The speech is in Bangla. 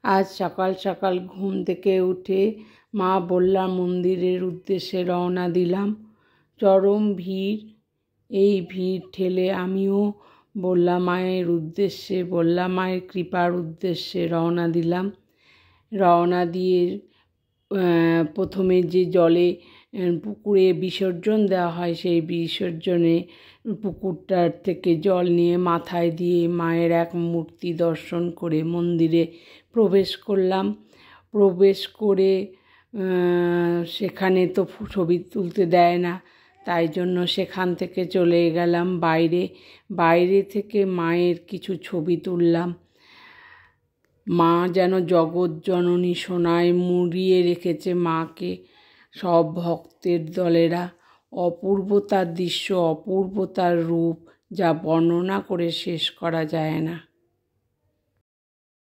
আজ সকাল সকাল ঘুম থেকে উঠে মা বল্লা মন্দিরের উদ্দেশ্যে রওনা দিলাম। চরম ভিড়। এই ভিড় ঠেলে আমিও বল্লা মায়ের উদ্দেশ্যে, বল্লা মায়ের কৃপার উদ্দেশ্যে রওনা দিলাম। রওনা দিয়ে প্রথমে যে জলে পুকুরে বিসর্জন দেওয়া হয়, সেই বিসর্জনে পুকুরটার থেকে জল নিয়ে মাথায় দিয়ে মায়ের এক মূর্তি দর্শন করে মন্দিরে প্রবেশ করলাম। প্রবেশ করে সেখানে তো ছবি তুলতে দেয় না, তাই জন্য সেখান থেকে চলে গেলাম বাইরে থেকে মায়ের কিছু ছবি তুললাম। মা যেন জগৎ জননী সোনায় মুড়িয়ে রেখেছে মাকে সব ভক্তের দলেরা। অপূর্বতার দৃশ্য, অপূর্বতার রূপ, যা বর্ণনা করে শেষ করা যায় না।